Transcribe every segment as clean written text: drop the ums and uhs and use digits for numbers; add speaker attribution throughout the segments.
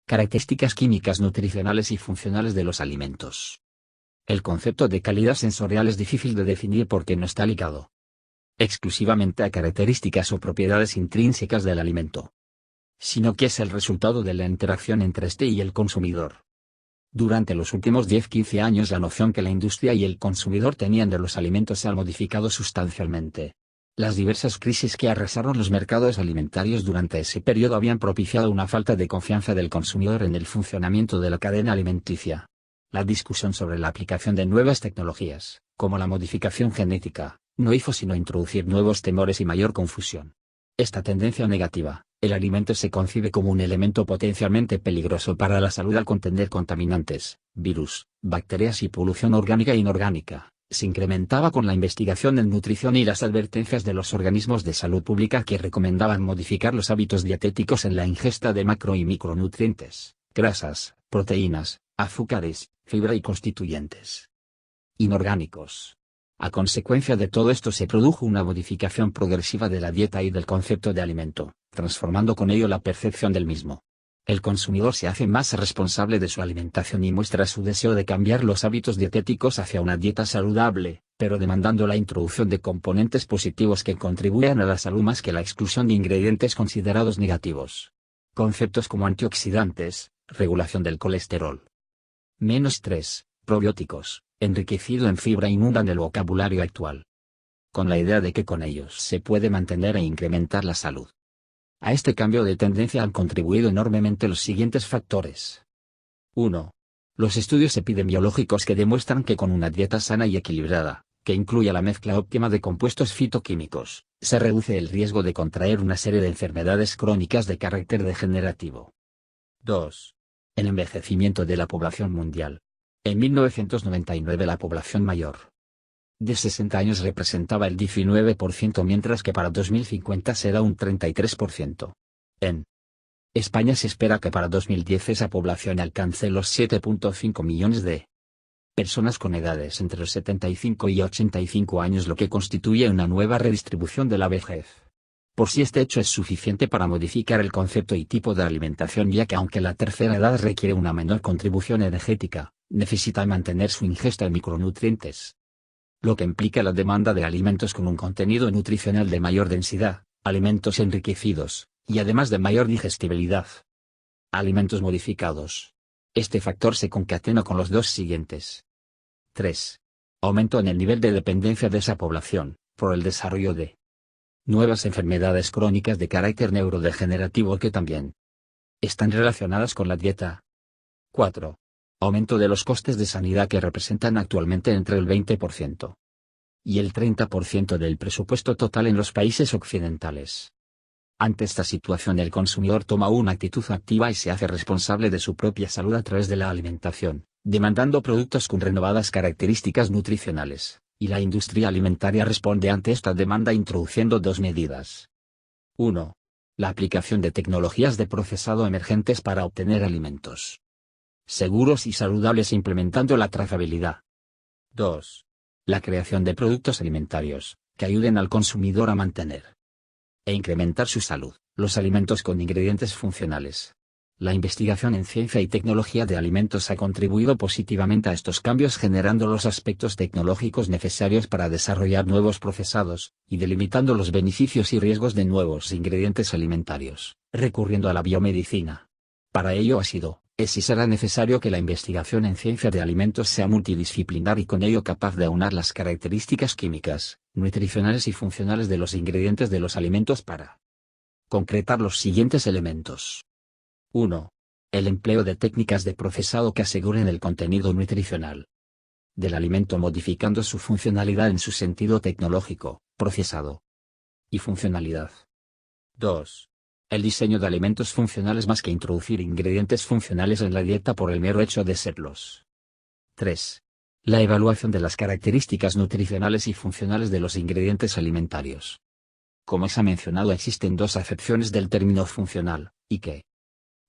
Speaker 1: Características químicas nutricionales y funcionales de los alimentos. El concepto de calidad sensorial es difícil de definir porque no está ligado exclusivamente a características o propiedades intrínsecas del alimento, sino que es el resultado de la interacción entre este y el consumidor. Durante los últimos 10-15 años la noción que la industria y el consumidor tenían de los alimentos se ha modificado sustancialmente. Las diversas crisis que arrasaron los mercados alimentarios durante ese periodo habían propiciado una falta de confianza del consumidor en el funcionamiento de la cadena alimenticia. La discusión sobre la aplicación de nuevas tecnologías, como la modificación genética, no hizo sino introducir nuevos temores y mayor confusión. Esta tendencia negativa, el alimento se concibe como un elemento potencialmente peligroso para la salud al contener contaminantes, virus, bacterias y polución orgánica e inorgánica, se incrementaba con la investigación en nutrición y las advertencias de los organismos de salud pública que recomendaban modificar los hábitos dietéticos en la ingesta de macro y micronutrientes, grasas, proteínas, azúcares, fibra y constituyentes inorgánicos. A consecuencia de todo esto se produjo una modificación progresiva de la dieta y del concepto de alimento, transformando con ello la percepción del mismo. El consumidor se hace más responsable de su alimentación y muestra su deseo de cambiar los hábitos dietéticos hacia una dieta saludable, pero demandando la introducción de componentes positivos que contribuyan a la salud más que la exclusión de ingredientes considerados negativos. Conceptos como antioxidantes, regulación del colesterol. -3, probióticos, enriquecido en fibra inundan el vocabulario actual, con la idea de que con ellos se puede mantener e incrementar la salud. A este cambio de tendencia han contribuido enormemente los siguientes factores. 1. Los estudios epidemiológicos que demuestran que con una dieta sana y equilibrada, que incluya la mezcla óptima de compuestos fitoquímicos, se reduce el riesgo de contraer una serie de enfermedades crónicas de carácter degenerativo. 2. El envejecimiento de la población mundial. En 1999 la población mayor de 60 años representaba el 19%, mientras que para 2050 será un 33%. En España se espera que para 2010 esa población alcance los 7,5 millones de personas con edades entre los 75 y 85 años, lo que constituye una nueva redistribución de la vejez. Por si este hecho es suficiente para modificar el concepto y tipo de alimentación, ya que aunque la tercera edad requiere una menor contribución energética, necesita mantener su ingesta de micronutrientes, lo que implica la demanda de alimentos con un contenido nutricional de mayor densidad, alimentos enriquecidos, y además de mayor digestibilidad. Alimentos modificados. Este factor se concatena con los dos siguientes. 3. Aumento en el nivel de dependencia de esa población, por el desarrollo de nuevas enfermedades crónicas de carácter neurodegenerativo que también están relacionadas con la dieta. 4. Aumento de los costes de sanidad que representan actualmente entre el 20% y el 30% del presupuesto total en los países occidentales. Ante esta situación el consumidor toma una actitud activa y se hace responsable de su propia salud a través de la alimentación, demandando productos con renovadas características nutricionales, y la industria alimentaria responde ante esta demanda introduciendo dos medidas. 1. La aplicación de tecnologías de procesado emergentes para obtener alimentos seguros y saludables implementando la trazabilidad. 2. La creación de productos alimentarios, que ayuden al consumidor a mantener e incrementar su salud, los alimentos con ingredientes funcionales. La investigación en ciencia y tecnología de alimentos ha contribuido positivamente a estos cambios, generando los aspectos tecnológicos necesarios para desarrollar nuevos procesados, y delimitando los beneficios y riesgos de nuevos ingredientes alimentarios, recurriendo a la biomedicina. Para ello es y será necesario que la investigación en ciencia de alimentos sea multidisciplinar y con ello capaz de aunar las características químicas, nutricionales y funcionales de los ingredientes de los alimentos para concretar los siguientes elementos. 1. El empleo de técnicas de procesado que aseguren el contenido nutricional del alimento, modificando su funcionalidad en su sentido tecnológico, procesado y funcionalidad. 2. El diseño de alimentos funcionales más que introducir ingredientes funcionales en la dieta por el mero hecho de serlos. 3. La evaluación de las características nutricionales y funcionales de los ingredientes alimentarios. Como se ha mencionado, existen dos acepciones del término funcional, y que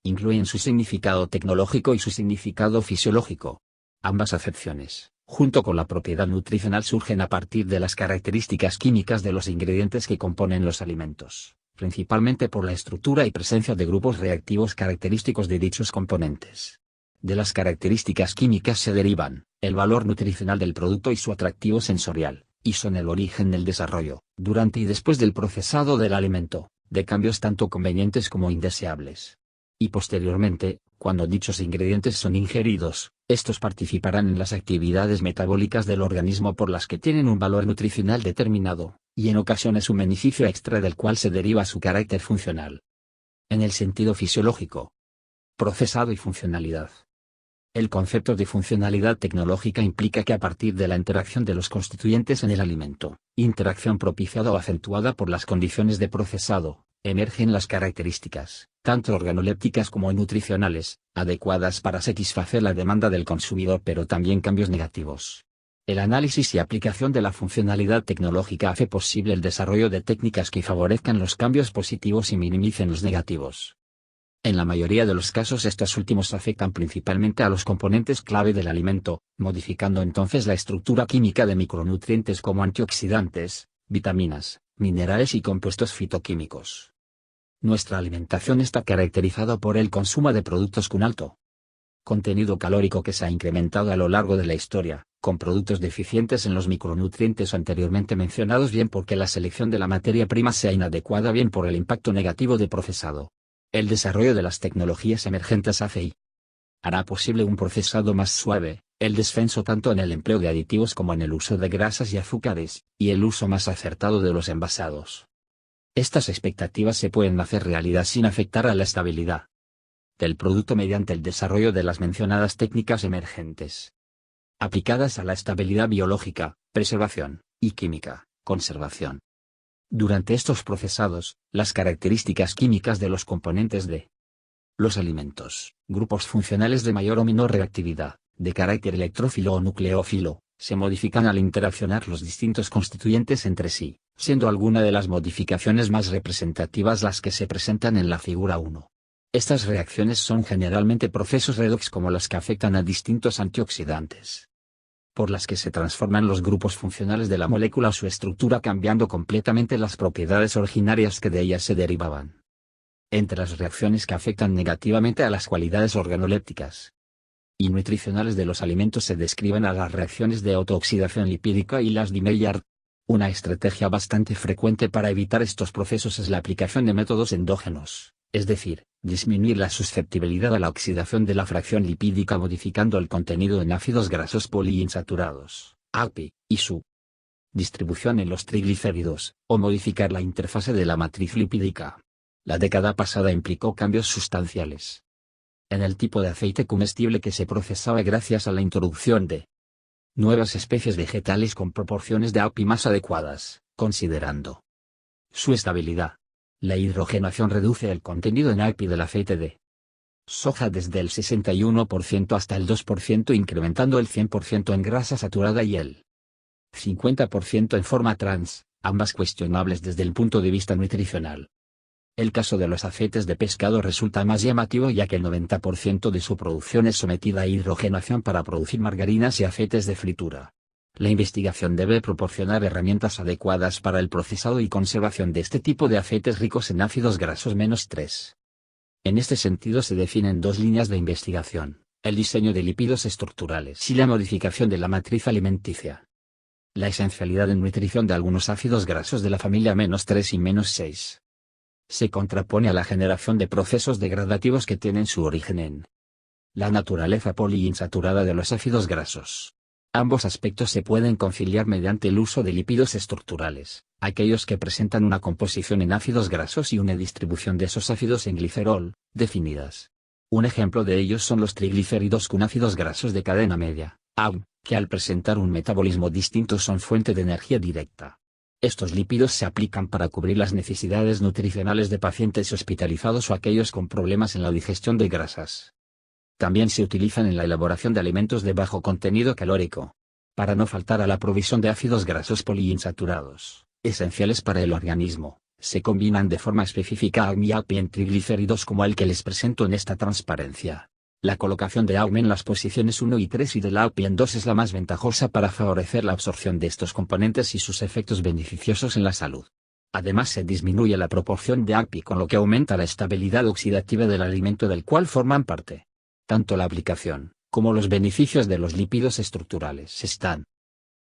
Speaker 1: incluyen su significado tecnológico y su significado fisiológico. Ambas acepciones, junto con la propiedad nutricional, surgen a partir de las características químicas de los ingredientes que componen los alimentos, principalmente por la estructura y presencia de grupos reactivos característicos de dichos componentes. De las características químicas se derivan el valor nutricional del producto y su atractivo sensorial, y son el origen del desarrollo, durante y después del procesado del alimento, de cambios tanto convenientes como indeseables. Y posteriormente, cuando dichos ingredientes son ingeridos, estos participarán en las actividades metabólicas del organismo por las que tienen un valor nutricional determinado, y en ocasiones un beneficio extra del cual se deriva su carácter funcional. En el sentido fisiológico, procesado y funcionalidad. El concepto de funcionalidad tecnológica implica que a partir de la interacción de los constituyentes en el alimento, interacción propiciada o acentuada por las condiciones de procesado, emergen las características, tanto organolépticas como nutricionales, adecuadas para satisfacer la demanda del consumidor, pero también cambios negativos. El análisis y aplicación de la funcionalidad tecnológica hace posible el desarrollo de técnicas que favorezcan los cambios positivos y minimicen los negativos. En la mayoría de los casos estos últimos afectan principalmente a los componentes clave del alimento, modificando entonces la estructura química de micronutrientes como antioxidantes, vitaminas, minerales y compuestos fitoquímicos. Nuestra alimentación está caracterizada por el consumo de productos con alto contenido calórico que se ha incrementado a lo largo de la historia, con productos deficientes en los micronutrientes anteriormente mencionados, bien porque la selección de la materia prima sea inadecuada, bien por el impacto negativo de procesado. El desarrollo de las tecnologías emergentes hace y hará posible un procesado más suave, el descenso tanto en el empleo de aditivos como en el uso de grasas y azúcares, y el uso más acertado de los envasados. Estas expectativas se pueden hacer realidad sin afectar a la estabilidad del producto mediante el desarrollo de las mencionadas técnicas emergentes, aplicadas a la estabilidad biológica, preservación, y química, conservación. Durante estos procesados, las características químicas de los componentes de los alimentos, grupos funcionales de mayor o menor reactividad, de carácter electrófilo o nucleófilo, se modifican al interaccionar los distintos constituyentes entre sí, siendo alguna de las modificaciones más representativas las que se presentan en la figura 1. Estas reacciones son generalmente procesos redox como las que afectan a distintos antioxidantes, por las que se transforman los grupos funcionales de la molécula o su estructura, cambiando completamente las propiedades originarias que de ellas se derivaban. Entre las reacciones que afectan negativamente a las cualidades organolépticas y nutricionales de los alimentos se describen a las reacciones de autooxidación lipídica y las de Maillard. Una estrategia bastante frecuente para evitar estos procesos es la aplicación de métodos endógenos, es decir, disminuir la susceptibilidad a la oxidación de la fracción lipídica modificando el contenido en ácidos grasos poliinsaturados, API, y su distribución en los triglicéridos, o modificar la interfase de la matriz lipídica. La década pasada implicó cambios sustanciales en el tipo de aceite comestible que se procesaba gracias a la introducción de nuevas especies vegetales con proporciones de API más adecuadas, considerando su estabilidad. La hidrogenación reduce el contenido en API del aceite de soja desde el 61% hasta el 2%, incrementando el 100% en grasa saturada y el 50% en forma trans, ambas cuestionables desde el punto de vista nutricional. El caso de los aceites de pescado resulta más llamativo, ya que el 90% de su producción es sometida a hidrogenación para producir margarinas y aceites de fritura. La investigación debe proporcionar herramientas adecuadas para el procesado y conservación de este tipo de aceites ricos en ácidos grasos -3. En este sentido se definen dos líneas de investigación: el diseño de lípidos estructurales y la modificación de la matriz alimenticia. La esencialidad en nutrición de algunos ácidos grasos de la familia -3 y -6 se contrapone a la generación de procesos degradativos que tienen su origen en la naturaleza poliinsaturada de los ácidos grasos. Ambos aspectos se pueden conciliar mediante el uso de lípidos estructurales, aquellos que presentan una composición en ácidos grasos y una distribución de esos ácidos en glicerol, definidas. Un ejemplo de ellos son los triglicéridos con ácidos grasos de cadena media, AUM, que al presentar un metabolismo distinto son fuente de energía directa. Estos lípidos se aplican para cubrir las necesidades nutricionales de pacientes hospitalizados o aquellos con problemas en la digestión de grasas. También se utilizan en la elaboración de alimentos de bajo contenido calórico, para no faltar a la provisión de ácidos grasos poliinsaturados, esenciales para el organismo. Se combinan de forma específica AUM y API en triglicéridos como el que les presento en esta transparencia. La colocación de AUM en las posiciones 1 y 3 y de la API en 2 es la más ventajosa para favorecer la absorción de estos componentes y sus efectos beneficiosos en la salud. Además se disminuye la proporción de API, con lo que aumenta la estabilidad oxidativa del alimento del cual forman parte. Tanto la aplicación, como los beneficios de los lípidos estructurales están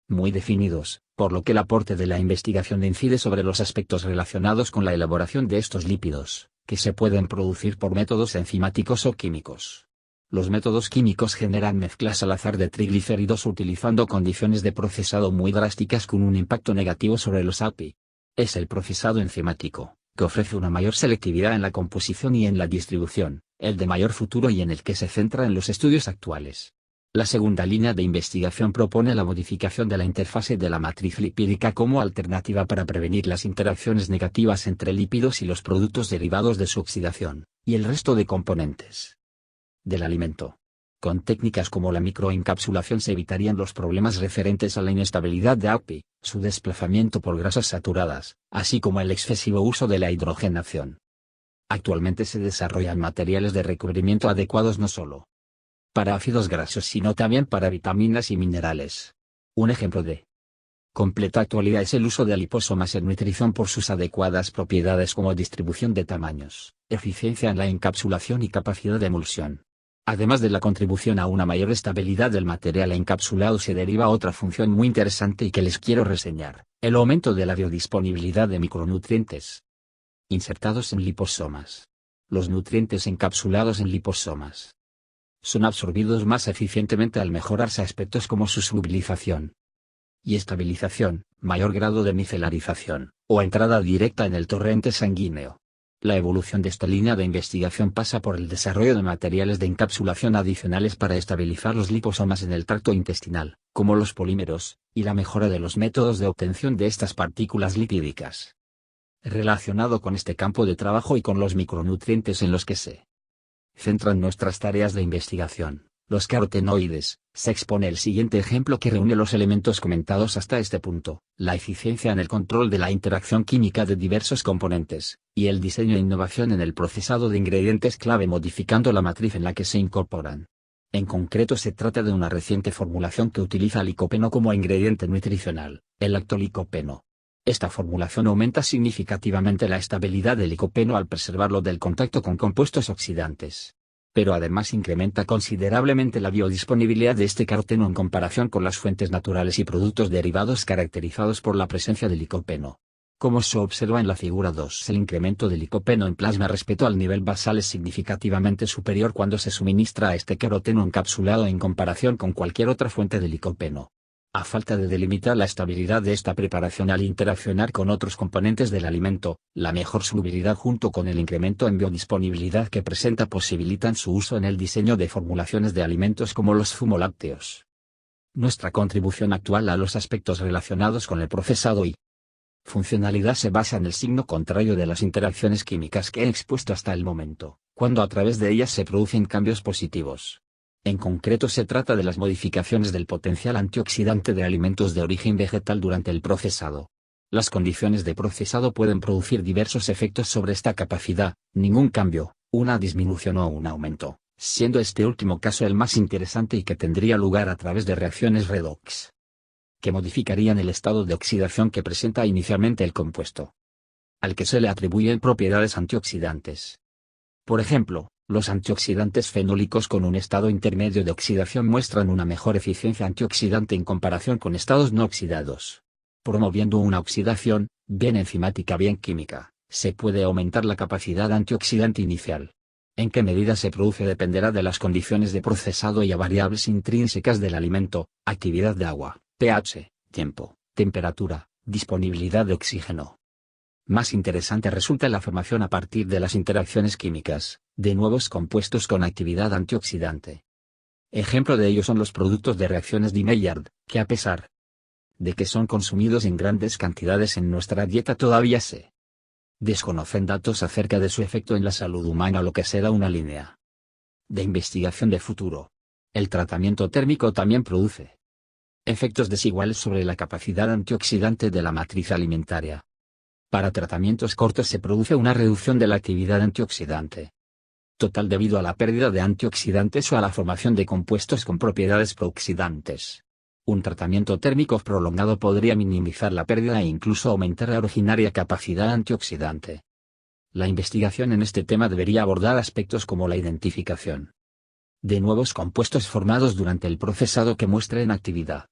Speaker 1: muy definidos, por lo que el aporte de la investigación incide sobre los aspectos relacionados con la elaboración de estos lípidos, que se pueden producir por métodos enzimáticos o químicos. Los métodos químicos generan mezclas al azar de triglicéridos utilizando condiciones de procesado muy drásticas con un impacto negativo sobre los API. Es el procesado enzimático, que ofrece una mayor selectividad en la composición y en la distribución, el de mayor futuro y en el que se centra en los estudios actuales. La segunda línea de investigación propone la modificación de la interfase de la matriz lipídica como alternativa para prevenir las interacciones negativas entre lípidos y los productos derivados de su oxidación, y el resto de componentes del alimento. Con técnicas como la microencapsulación se evitarían los problemas referentes a la inestabilidad de API, su desplazamiento por grasas saturadas, así como el excesivo uso de la hidrogenación. Actualmente se desarrollan materiales de recubrimiento adecuados no solo para ácidos grasos sino también para vitaminas y minerales. Un ejemplo de completa actualidad es el uso de liposomas en nutrición por sus adecuadas propiedades como distribución de tamaños, eficiencia en la encapsulación y capacidad de emulsión. Además de la contribución a una mayor estabilidad del material encapsulado se deriva otra función muy interesante y que les quiero reseñar, el aumento de la biodisponibilidad de micronutrientes insertados en liposomas. Los nutrientes encapsulados en liposomas son absorbidos más eficientemente al mejorarse aspectos como su solubilización y estabilización, mayor grado de micelarización, o entrada directa en el torrente sanguíneo. La evolución de esta línea de investigación pasa por el desarrollo de materiales de encapsulación adicionales para estabilizar los liposomas en el tracto intestinal, como los polímeros, y la mejora de los métodos de obtención de estas partículas lipídicas. Relacionado con este campo de trabajo y con los micronutrientes en los que se centran nuestras tareas de investigación, los carotenoides, se expone el siguiente ejemplo que reúne los elementos comentados hasta este punto: la eficiencia en el control de la interacción química de diversos componentes, y el diseño e innovación en el procesado de ingredientes clave modificando la matriz en la que se incorporan. En concreto se trata de una reciente formulación que utiliza licopeno como ingrediente nutricional, el lactolicopeno. Esta formulación aumenta significativamente la estabilidad del licopeno al preservarlo del contacto con compuestos oxidantes. Pero además incrementa considerablemente la biodisponibilidad de este caroteno en comparación con las fuentes naturales y productos derivados caracterizados por la presencia de licopeno. Como se observa en la figura 2, el incremento de licopeno en plasma respecto al nivel basal es significativamente superior cuando se suministra a este caroteno encapsulado en comparación con cualquier otra fuente de licopeno. A falta de delimitar la estabilidad de esta preparación al interaccionar con otros componentes del alimento, la mejor solubilidad junto con el incremento en biodisponibilidad que presenta posibilitan su uso en el diseño de formulaciones de alimentos como los zumolácteos. Nuestra contribución actual a los aspectos relacionados con el procesado y funcionalidad se basa en el signo contrario de las interacciones químicas que he expuesto hasta el momento, cuando a través de ellas se producen cambios positivos. En concreto se trata de las modificaciones del potencial antioxidante de alimentos de origen vegetal durante el procesado. Las condiciones de procesado pueden producir diversos efectos sobre esta capacidad: ningún cambio, una disminución o un aumento, siendo este último caso el más interesante y que tendría lugar a través de reacciones redox, que modificarían el estado de oxidación que presenta inicialmente el compuesto, al que se le atribuyen propiedades antioxidantes. Por ejemplo, los antioxidantes fenólicos con un estado intermedio de oxidación muestran una mejor eficiencia antioxidante en comparación con estados no oxidados. Promoviendo una oxidación, bien enzimática bien química, se puede aumentar la capacidad antioxidante inicial. En qué medida se produce dependerá de las condiciones de procesado y a variables intrínsecas del alimento: actividad de agua, pH, tiempo, temperatura, disponibilidad de oxígeno. Más interesante resulta la formación a partir de las interacciones químicas, de nuevos compuestos con actividad antioxidante. Ejemplo de ello son los productos de reacciones de Maillard, que a pesar de que son consumidos en grandes cantidades en nuestra dieta todavía se desconocen datos acerca de su efecto en la salud humana, lo que será una línea de investigación de futuro. El tratamiento térmico también produce efectos desiguales sobre la capacidad antioxidante de la matriz alimentaria. Para tratamientos cortos se produce una reducción de la actividad antioxidante total debido a la pérdida de antioxidantes o a la formación de compuestos con propiedades prooxidantes. Un tratamiento térmico prolongado podría minimizar la pérdida e incluso aumentar la originaria capacidad antioxidante. La investigación en este tema debería abordar aspectos como la identificación de nuevos compuestos formados durante el procesado que muestren actividad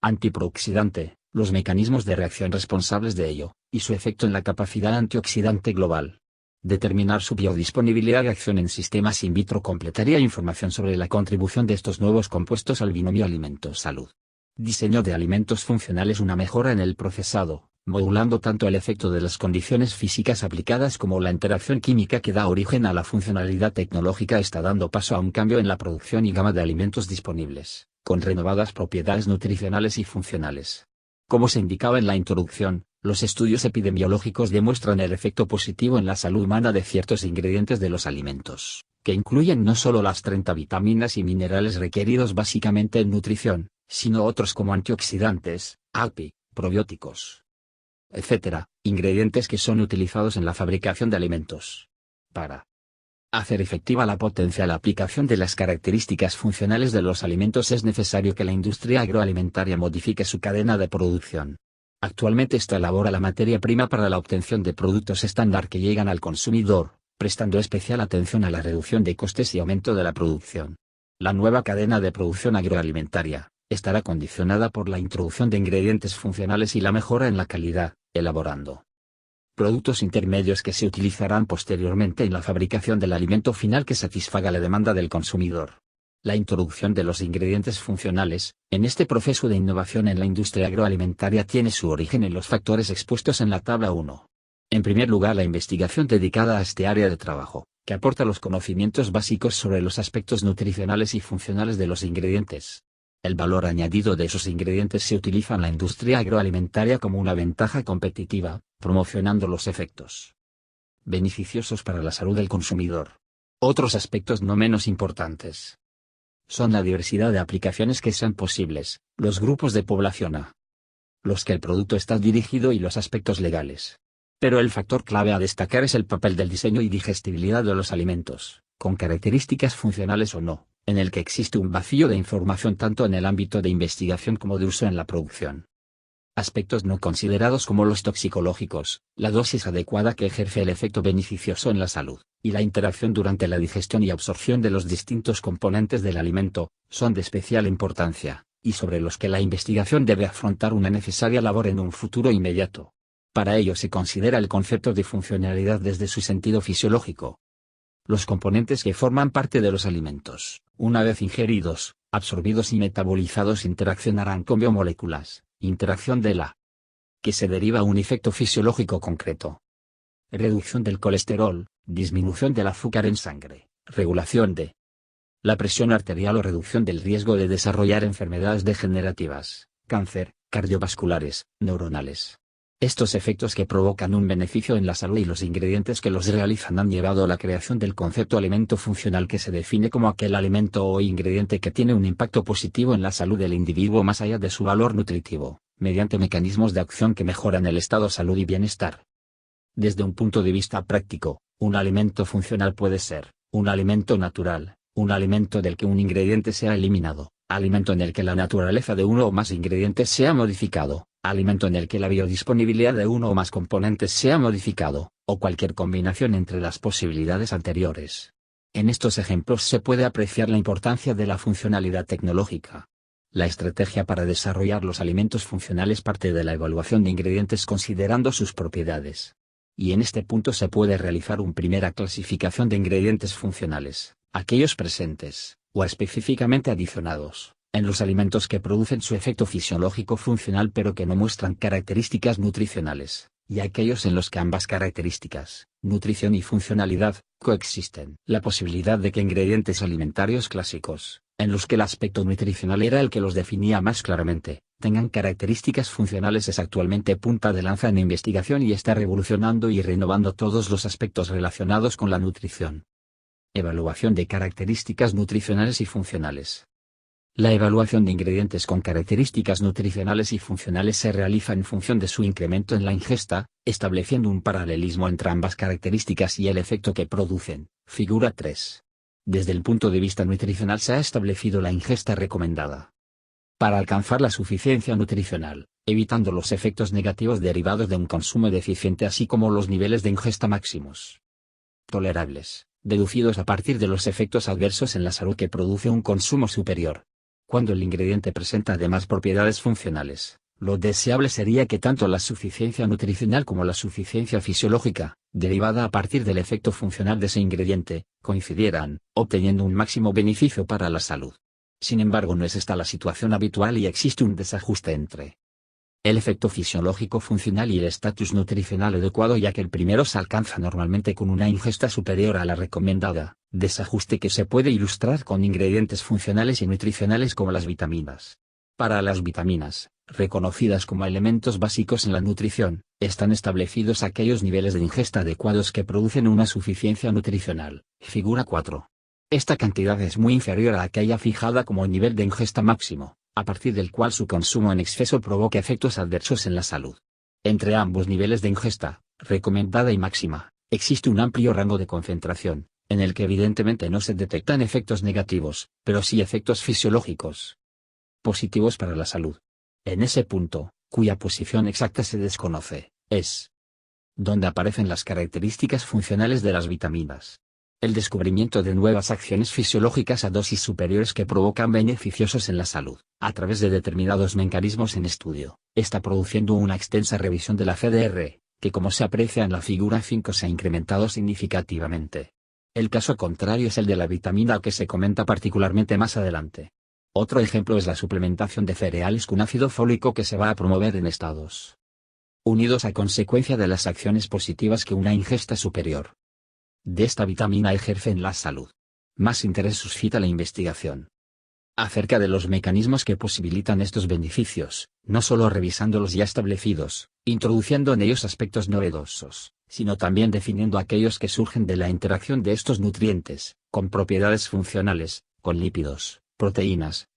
Speaker 1: antiprooxidante, los mecanismos de reacción responsables de ello, y su efecto en la capacidad antioxidante global. Determinar su biodisponibilidad y acción en sistemas in vitro completaría información sobre la contribución de estos nuevos compuestos al binomio alimentos-salud. Diseño de alimentos funcionales. Una mejora en el procesado, modulando tanto el efecto de las condiciones físicas aplicadas como la interacción química que da origen a la funcionalidad tecnológica, está dando paso a un cambio en la producción y gama de alimentos disponibles, con renovadas propiedades nutricionales y funcionales. Como se indicaba en la introducción, los estudios epidemiológicos demuestran el efecto positivo en la salud humana de ciertos ingredientes de los alimentos, que incluyen no solo las 30 vitaminas y minerales requeridos básicamente en nutrición, sino otros como antioxidantes, API, probióticos, etc., ingredientes que son utilizados en la fabricación de alimentos. Para hacer efectiva la potencial aplicación de las características funcionales de los alimentos, es necesario que la industria agroalimentaria modifique su cadena de producción. Actualmente esta elabora la materia prima para la obtención de productos estándar que llegan al consumidor, prestando especial atención a la reducción de costes y aumento de la producción. La nueva cadena de producción agroalimentaria estará condicionada por la introducción de ingredientes funcionales y la mejora en la calidad, elaborando productos intermedios que se utilizarán posteriormente en la fabricación del alimento final que satisfaga la demanda del consumidor. La introducción de los ingredientes funcionales, en este proceso de innovación en la industria agroalimentaria, tiene su origen en los factores expuestos en la tabla 1. En primer lugar, la investigación dedicada a este área de trabajo, que aporta los conocimientos básicos sobre los aspectos nutricionales y funcionales de los ingredientes. El valor añadido de esos ingredientes se utiliza en la industria agroalimentaria como una ventaja competitiva, promocionando los efectos beneficiosos para la salud del consumidor. Otros aspectos no menos importantes son la diversidad de aplicaciones que sean posibles, los grupos de población a los que el producto está dirigido y los aspectos legales. Pero el factor clave a destacar es el papel del diseño y digestibilidad de los alimentos, con características funcionales o no, en el que existe un vacío de información tanto en el ámbito de investigación como de uso en la producción. Aspectos no considerados como los toxicológicos, la dosis adecuada que ejerce el efecto beneficioso en la salud, y la interacción durante la digestión y absorción de los distintos componentes del alimento, son de especial importancia, y sobre los que la investigación debe afrontar una necesaria labor en un futuro inmediato. Para ello se considera el concepto de funcionalidad desde su sentido fisiológico. Los componentes que forman parte de los alimentos, una vez ingeridos, absorbidos y metabolizados, interaccionarán con biomoléculas, interacción de la que se deriva un efecto fisiológico concreto. Reducción del colesterol, disminución del azúcar en sangre, regulación de la presión arterial o reducción del riesgo de desarrollar enfermedades degenerativas, cáncer, cardiovasculares, neuronales. Estos efectos que provocan un beneficio en la salud y los ingredientes que los realizan han llevado a la creación del concepto alimento funcional, que se define como aquel alimento o ingrediente que tiene un impacto positivo en la salud del individuo más allá de su valor nutritivo, mediante mecanismos de acción que mejoran el estado de salud y bienestar. Desde un punto de vista práctico, un alimento funcional puede ser un alimento natural, un alimento del que un ingrediente sea eliminado, alimento en el que la naturaleza de uno o más ingredientes sea modificado, alimento en el que la biodisponibilidad de uno o más componentes sea modificado, o cualquier combinación entre las posibilidades anteriores. En estos ejemplos se puede apreciar la importancia de la funcionalidad tecnológica. La estrategia para desarrollar los alimentos funcionales parte de la evaluación de ingredientes considerando sus propiedades. Y en este punto se puede realizar una primera clasificación de ingredientes funcionales, aquellos presentes, o específicamente adicionados, en los alimentos que producen su efecto fisiológico funcional pero que no muestran características nutricionales, y aquellos en los que ambas características, nutrición y funcionalidad, coexisten. La posibilidad de que ingredientes alimentarios clásicos, en los que el aspecto nutricional era el que los definía más claramente, tengan características funcionales es actualmente punta de lanza en investigación y está revolucionando y renovando todos los aspectos relacionados con la nutrición. Evaluación de características nutricionales y funcionales. La evaluación de ingredientes con características nutricionales y funcionales se realiza en función de su incremento en la ingesta, estableciendo un paralelismo entre ambas características y el efecto que producen. Figura 3. Desde el punto de vista nutricional se ha establecido la ingesta recomendada. para alcanzar la suficiencia nutricional, evitando los efectos negativos derivados de un consumo deficiente así como los niveles de ingesta máximos tolerables, deducidos a partir de los efectos adversos en la salud que produce un consumo superior. Cuando el ingrediente presenta además propiedades funcionales, lo deseable sería que tanto la suficiencia nutricional como la suficiencia fisiológica, derivada a partir del efecto funcional de ese ingrediente, coincidieran, obteniendo un máximo beneficio para la salud. Sin embargo, no es esta la situación habitual y existe un desajuste entre el efecto fisiológico funcional y el estatus nutricional adecuado, ya que el primero se alcanza normalmente con una ingesta superior a la recomendada, desajuste que se puede ilustrar con ingredientes funcionales y nutricionales como las vitaminas. Para las vitaminas, reconocidas como elementos básicos en la nutrición, están establecidos aquellos niveles de ingesta adecuados que producen una suficiencia nutricional, figura 4. Esta cantidad es muy inferior a aquella fijada como el nivel de ingesta máximo, a partir del cual su consumo en exceso provoca efectos adversos en la salud. Entre ambos niveles de ingesta, recomendada y máxima, existe un amplio rango de concentración, en el que evidentemente no se detectan efectos negativos, pero sí efectos fisiológicos positivos para la salud. En ese punto, cuya posición exacta se desconoce, es donde aparecen las características funcionales de las vitaminas. El descubrimiento de nuevas acciones fisiológicas a dosis superiores que provocan beneficiosos en la salud, a través de determinados mecanismos en estudio, está produciendo una extensa revisión de la CDR, que como se aprecia en la figura 5 se ha incrementado significativamente. El caso contrario es el de la vitamina que se comenta particularmente más adelante. Otro ejemplo es la suplementación de cereales con ácido fólico que se va a promover en Estados Unidos a consecuencia de las acciones positivas que una ingesta superior de esta vitamina ejerce en la salud. Más interés suscita la investigación acerca de los mecanismos que posibilitan estos beneficios, no solo revisando los ya establecidos, introduciendo en ellos aspectos novedosos, sino también definiendo aquellos que surgen de la interacción de estos nutrientes, con propiedades funcionales, con lípidos, proteínas,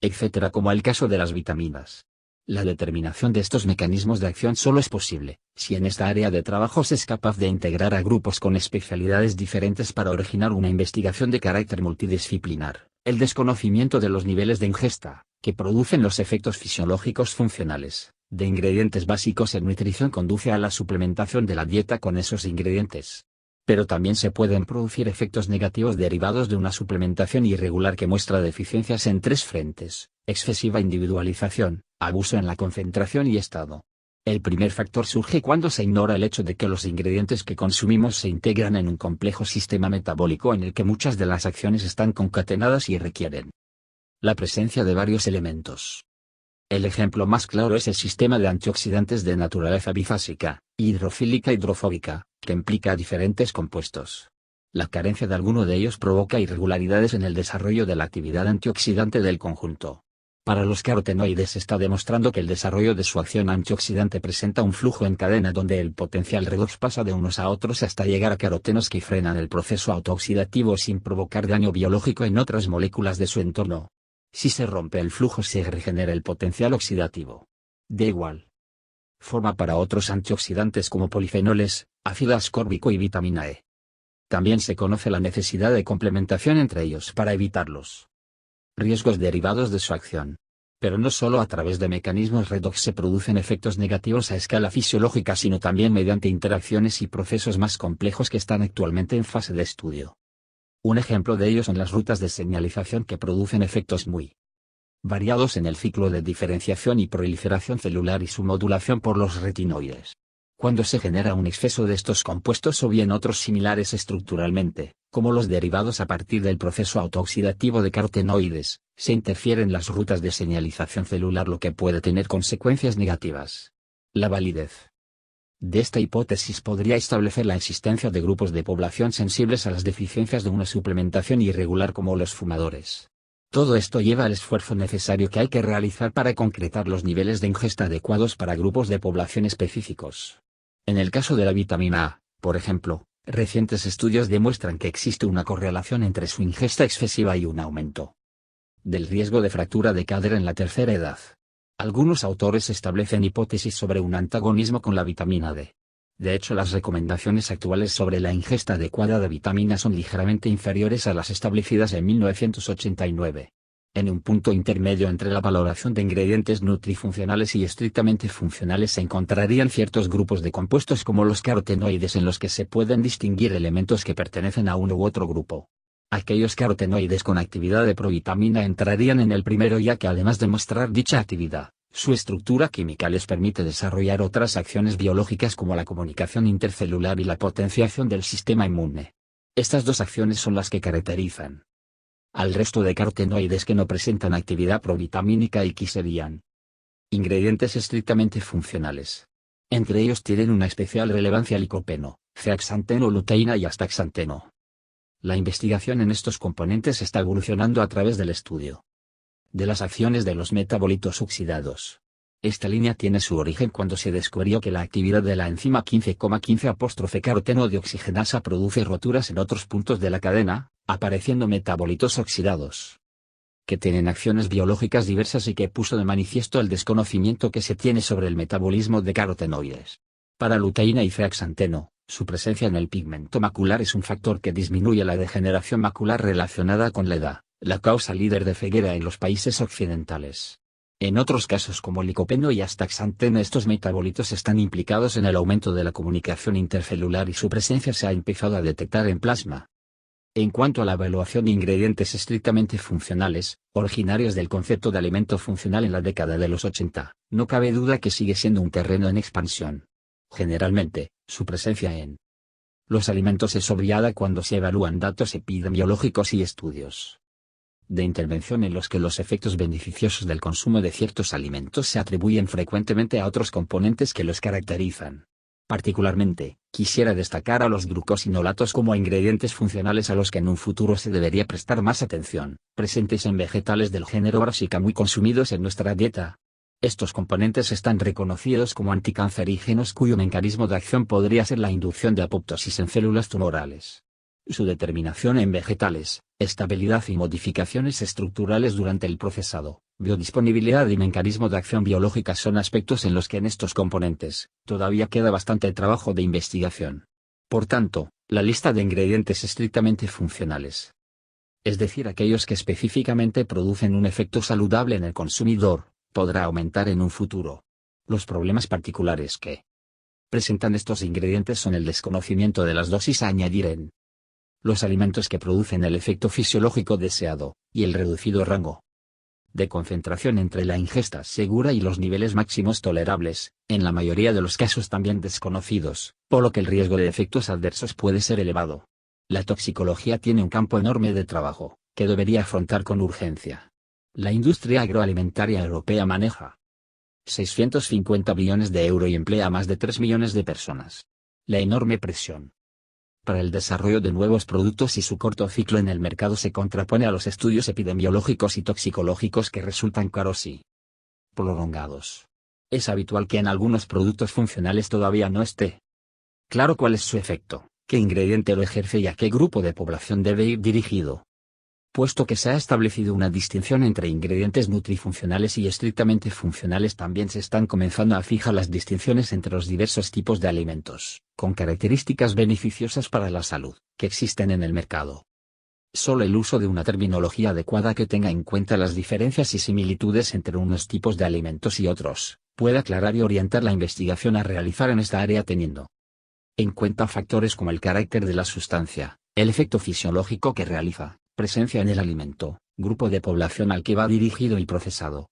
Speaker 1: etc., como el caso de las vitaminas. La determinación de estos mecanismos de acción solo es posible, si en esta área de trabajo se es capaz de integrar a grupos con especialidades diferentes para originar una investigación de carácter multidisciplinar. El desconocimiento de los niveles de ingesta, que producen los efectos fisiológicos funcionales, de ingredientes básicos en nutrición conduce a la suplementación de la dieta con esos ingredientes. Pero también se pueden producir efectos negativos derivados de una suplementación irregular que muestra deficiencias en 3 frentes: excesiva individualización, abuso en la concentración y estado. El primer factor surge cuando se ignora el hecho de que los ingredientes que consumimos se integran en un complejo sistema metabólico en el que muchas de las acciones están concatenadas y requieren la presencia de varios elementos. El ejemplo más claro es el sistema de antioxidantes de naturaleza bifásica, hidrofílica y hidrofóbica, que implica diferentes compuestos. La carencia de alguno de ellos provoca irregularidades en el desarrollo de la actividad antioxidante del conjunto. Para los carotenoides se está demostrando que el desarrollo de su acción antioxidante presenta un flujo en cadena donde el potencial redox pasa de unos a otros hasta llegar a carotenos que frenan el proceso autooxidativo sin provocar daño biológico en otras moléculas de su entorno. Si se rompe el flujo se regenera el potencial oxidativo. De igual forma para otros antioxidantes como polifenoles, ácido ascórbico y vitamina E. También se conoce la necesidad de complementación entre ellos para evitar los riesgos derivados de su acción. Pero no solo a través de mecanismos redox se producen efectos negativos a escala fisiológica, sino también mediante interacciones y procesos más complejos que están actualmente en fase de estudio. Un ejemplo de ello son las rutas de señalización que producen efectos muy variados en el ciclo de diferenciación y proliferación celular y su modulación por los retinoides. Cuando se genera un exceso de estos compuestos o bien otros similares estructuralmente, como los derivados a partir del proceso autooxidativo de carotenoides, se interfieren las rutas de señalización celular, lo que puede tener consecuencias negativas. La validez de esta hipótesis podría establecer la existencia de grupos de población sensibles a las deficiencias de una suplementación irregular como los fumadores. Todo esto lleva al esfuerzo necesario que hay que realizar para concretar los niveles de ingesta adecuados para grupos de población específicos. En el caso de la vitamina A, por ejemplo, recientes estudios demuestran que existe una correlación entre su ingesta excesiva y un aumento del riesgo de fractura de cadera en la tercera edad. Algunos autores establecen hipótesis sobre un antagonismo con la vitamina D. De hecho, las recomendaciones actuales sobre la ingesta adecuada de vitamina son ligeramente inferiores a las establecidas en 1989. En un punto intermedio entre la valoración de ingredientes nutrifuncionales y estrictamente funcionales se encontrarían ciertos grupos de compuestos como los carotenoides en los que se pueden distinguir elementos que pertenecen a uno u otro grupo. Aquellos carotenoides con actividad de provitamina entrarían en el primero ya que además de mostrar dicha actividad, su estructura química les permite desarrollar otras acciones biológicas como la comunicación intercelular y la potenciación del sistema inmune. Estas dos acciones son las que caracterizan al resto de carotenoides que no presentan actividad provitamínica y que serían ingredientes estrictamente funcionales. Entre ellos tienen una especial relevancia licopeno, zeaxanteno, luteína y astaxanteno. La investigación en estos componentes está evolucionando a través del estudio de las acciones de los metabolitos oxidados. Esta línea tiene su origen cuando se descubrió que la actividad de la enzima 15,15-caroteno deoxigenasa produce roturas en otros puntos de la cadena, apareciendo metabolitos oxidados que tienen acciones biológicas diversas y que puso de manifiesto el desconocimiento que se tiene sobre el metabolismo de carotenoides. Para luteína y zeaxanteno, su presencia en el pigmento macular es un factor que disminuye la degeneración macular relacionada con la edad, la causa líder de ceguera en los países occidentales. En otros casos como licopeno y astaxanteno estos metabolitos están implicados en el aumento de la comunicación intercelular y su presencia se ha empezado a detectar en plasma. En cuanto a la evaluación de ingredientes estrictamente funcionales, originarios del concepto de alimento funcional en la década de los 80, no cabe duda que sigue siendo un terreno en expansión. Generalmente, su presencia en los alimentos es obviada cuando se evalúan datos epidemiológicos y estudios de intervención en los que los efectos beneficiosos del consumo de ciertos alimentos se atribuyen frecuentemente a otros componentes que los caracterizan. Particularmente, quisiera destacar a los glucosinolatos como ingredientes funcionales a los que en un futuro se debería prestar más atención, presentes en vegetales del género Brassica muy consumidos en nuestra dieta. Estos componentes están reconocidos como anticancerígenos cuyo mecanismo de acción podría ser la inducción de apoptosis en células tumorales. Su determinación en vegetales, estabilidad y modificaciones estructurales durante el procesado, biodisponibilidad y mecanismo de acción biológica son aspectos en los que en estos componentes todavía queda bastante trabajo de investigación. Por tanto, la lista de ingredientes estrictamente funcionales, es decir, aquellos que específicamente producen un efecto saludable en el consumidor, podrá aumentar en un futuro. Los problemas particulares que presentan estos ingredientes son el desconocimiento de las dosis a añadir en los alimentos que producen el efecto fisiológico deseado, y el reducido rango de concentración entre la ingesta segura y los niveles máximos tolerables, en la mayoría de los casos también desconocidos, por lo que el riesgo de efectos adversos puede ser elevado. La toxicología tiene un campo enorme de trabajo, que debería afrontar con urgencia. La industria agroalimentaria europea maneja 650 billones de euros y emplea a más de 3 millones de personas. La enorme presión para el desarrollo de nuevos productos y su corto ciclo en el mercado se contrapone a los estudios epidemiológicos y toxicológicos que resultan caros y prolongados. Es habitual que en algunos productos funcionales todavía no esté claro cuál es su efecto, qué ingrediente lo ejerce y a qué grupo de población debe ir dirigido. Puesto que se ha establecido una distinción entre ingredientes nutrifuncionales y estrictamente funcionales, también se están comenzando a fijar las distinciones entre los diversos tipos de alimentos, con características beneficiosas para la salud, que existen en el mercado. Solo el uso de una terminología adecuada que tenga en cuenta las diferencias y similitudes entre unos tipos de alimentos y otros, puede aclarar y orientar la investigación a realizar en esta área teniendo en cuenta factores como el carácter de la sustancia, el efecto fisiológico que realiza, presencia en el alimento, grupo de población al que va dirigido y procesado.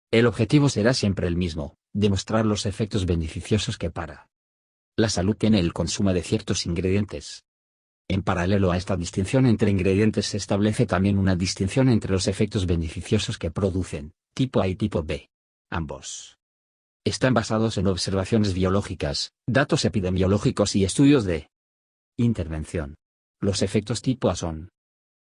Speaker 1: El objetivo será siempre el mismo, demostrar los efectos beneficiosos que para la salud tiene el consumo de ciertos ingredientes. En paralelo a esta distinción entre ingredientes se establece también una distinción entre los efectos beneficiosos que producen, tipo A y tipo B. Ambos están basados en observaciones biológicas, datos epidemiológicos y estudios de intervención. Los efectos tipo A son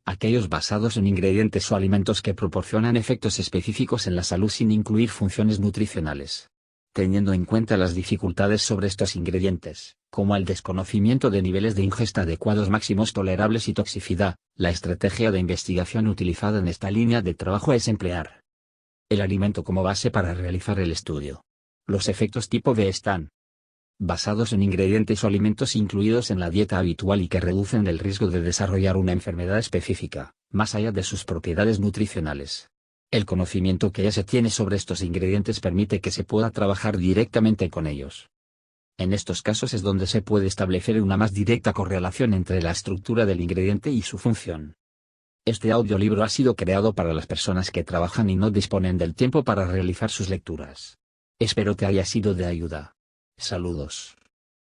Speaker 1: aquellos basados en ingredientes o alimentos que proporcionan efectos específicos en la salud sin incluir funciones nutricionales. Teniendo en cuenta las dificultades sobre estos ingredientes, como el desconocimiento de niveles de ingesta adecuados máximos tolerables y toxicidad, la estrategia de investigación utilizada en esta línea de trabajo es emplear el alimento como base para realizar el estudio. Los efectos tipo B están basados en ingredientes o alimentos incluidos en la dieta habitual y que reducen el riesgo de desarrollar una enfermedad específica, más allá de sus propiedades nutricionales. El conocimiento que ya se tiene sobre estos ingredientes permite que se pueda trabajar directamente con ellos. En estos casos es donde se puede establecer una más directa correlación entre la estructura del ingrediente y su función. Este audiolibro ha sido creado para las personas que trabajan y no disponen del tiempo para realizar sus lecturas. Espero te haya sido de ayuda. Saludos.